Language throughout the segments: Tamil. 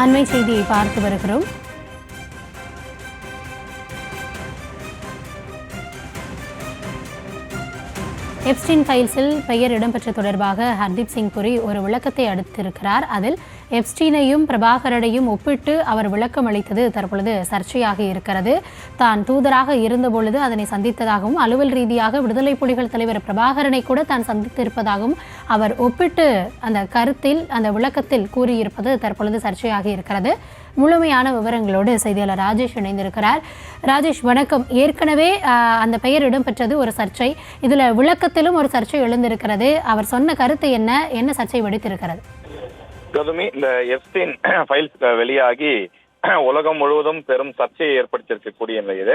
அண்மை செய்தியை பார்த்து வருகிறோம். எப்ஸ்டீன் ஃபைல்ஸில் பெயர் இடம்பெற்ற தொடர்பாக ஹர்தீப் சிங் புரி ஒரு விளக்கத்தை அளித்திருக்கிறார். அதில் எப்ஸ்டீனையும் பிரபாகரனையும் ஒப்பிட்டு அவர் விளக்கம் அளித்தது தற்பொழுது சர்ச்சையாக இருக்கிறது. தான் தூதராக இருந்தபொழுது அதனை சந்தித்ததாகவும் அலுவல் ரீதியாக விடுதலை புலிகள் தலைவர் பிரபாகரனை கூட தான் சந்தித்திருப்பதாகவும் அவர் ஒப்பிட்டு அந்த கருத்தில் அந்த விளக்கத்தில் கூறியிருப்பது தற்பொழுது சர்ச்சையாக இருக்கிறது. முழுமையான விவரங்களோடு செய்தியாளர் ராஜேஷ் இணைந்திருக்கிறார். ராஜேஷ் வணக்கம். ஏற்கனவே அந்த பெயர் இடம்பெற்றது ஒரு சர்ச்சை, இதில் விளக்கத்திலும் ஒரு சர்ச்சை எழுந்திருக்கிறது. அவர் சொன்ன கருத்து என்ன சர்ச்சை வெடித்திருக்கிறது? கௌதமி, இந்த எப்ஸ்டீன் ஃபைல்ஸ் வெளியாகி உலகம் முழுவதும் பெரும் சர்ச்சையை ஏற்படுத்தியிருக்கக்கூடிய நிலையில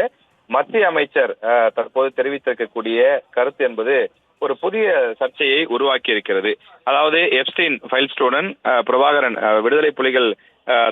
மத்திய அமைச்சர் தற்போது தெரிவித்திருக்கக்கூடிய கருத்து என்பது ஒரு புதிய சர்ச்சையை உருவாக்கி இருக்கிறது. அதாவது எப்ஸ்டீன் ஃபைல்ஸுடன் பிரபாகரன் விடுதலை புலிகள்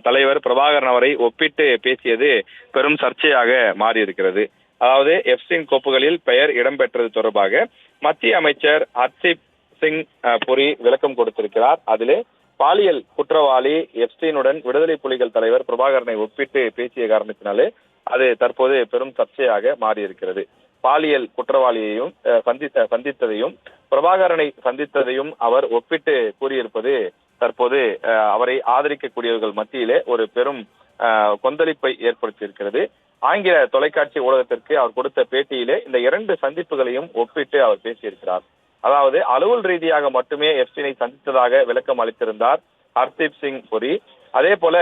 தலைவர் பிரபாகரன் அவரை ஒப்பிட்டு பேசியது பெரும் சர்ச்சையாக மாறியிருக்கிறது. அதாவது எப்ஸ்டீன் கோப்புகளில் பெயர் இடம்பெற்றது தொடர்பாக மத்திய அமைச்சர் ஹர்தீப் சிங் புரி விளக்கம் கொடுத்திருக்கிறார். அதிலே பாலியல் குற்றவாளி எப்ஸ்டீனுடன் விடுதலை புலிகள் தலைவர் பிரபாகரனை ஒப்பிட்டு பேசிய காரணத்தினாலே அது தற்போது பெரும் சர்ச்சையாக மாறியிருக்கிறது. பாலியல் குற்றவாளியையும் சந்தித்ததையும் பிரபாகரனை சந்தித்ததையும் அவர் ஒப்பிட்டு கூறியிருப்பது தற்போது அவரை ஆதரிக்கக்கூடியவர்கள் மத்தியிலே ஒரு பெரும் கொந்தளிப்பை ஏற்படுத்தியிருக்கிறது. ஆங்கில தொலைக்காட்சி ஊடகத்திற்கு அவர் கொடுத்த பேட்டியிலே இந்த இரண்டு சந்திப்புகளையும் ஒப்பிட்டு அவர் பேசியிருக்கிறார். அதாவது அலுவல் ரீதியாக மட்டுமே எப்ஸ்டீனை சந்தித்ததாக விளக்கம் அளித்திருந்தார் ஹர்தீப் சிங் புரி. அதே போல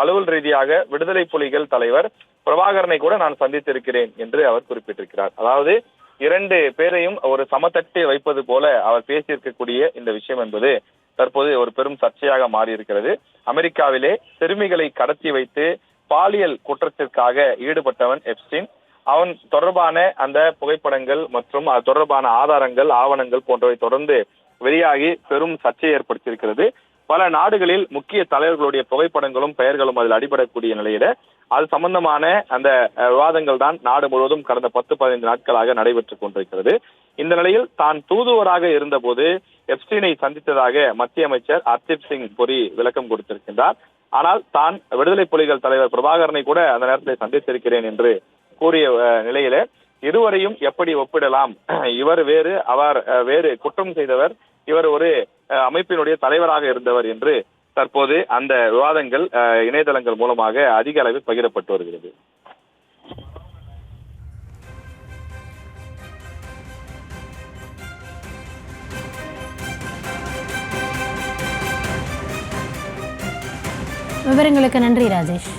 அலுவல் ரீதியாக விடுதலை புலிகள் தலைவர் பிரபாகரனை கூட நான் சந்தித்திருக்கிறேன் என்று அவர் குறிப்பிட்டிருக்கிறார். அதாவது இரண்டு பேரையும் ஒரு சமத்தட்டில் வைப்பது போல அவர் பேசியிருக்கக்கூடிய இந்த விஷயம் என்பது தற்போது ஒரு பெரும் சர்ச்சையாக மாறியிருக்கிறது. அமெரிக்காவிலே சிறுமிகளை கடத்தி வைத்து பாலியல் குற்றத்திற்காக ஈடுபட்டவன் எப்ஸ்டீன். அவன் தொடர்பான அந்த புகைப்படங்கள் மற்றும் அது தொடர்பான ஆதாரங்கள் ஆவணங்கள் போன்றவை தொடர்ந்து வெளியாகி பெரும் சர்ச்சையை ஏற்படுத்தியிருக்கிறது. பல நாடுகளில் முக்கிய தலைவர்களுடைய புகைப்படங்களும் பெயர்களும் அதில் அடிபடக்கூடிய நிலையில அது சம்பந்தமான அந்த விவாதங்கள் தான் நாடு முழுவதும் கடந்த 10-15 நாட்களாக நடைபெற்றுக் கொண்டிருக்கிறது. இந்த நிலையில் தான் தூதுவராக இருந்தபோது எப்ஸ்டீனை சந்தித்ததாக மத்திய அமைச்சர் ஹர்தீப் சிங் புரி விளக்கம் கொடுத்திருக்கின்றார். ஆனால் தான் விடுதலை புலிகள் தலைவர் பிரபாகரனை கூட அந்த நேரத்தில் சந்தித்திருக்கிறேன் என்று கூறிய நிலையில இருவரையும் எப்படி ஒப்பிடலாம்? இவர் வேறு, அவர் வேறு, குற்றம் செய்தவர், இவர் ஒரு அமைப்பினுடைய தலைவராக இருந்தவர் என்று தற்போது அந்த விவாதங்கள் இணையதளங்கள் மூலமாக அதிக அளவில் பகிரப்பட்டு வருகிறது. விவரங்களுக்கு நன்றி ராஜேஷ்.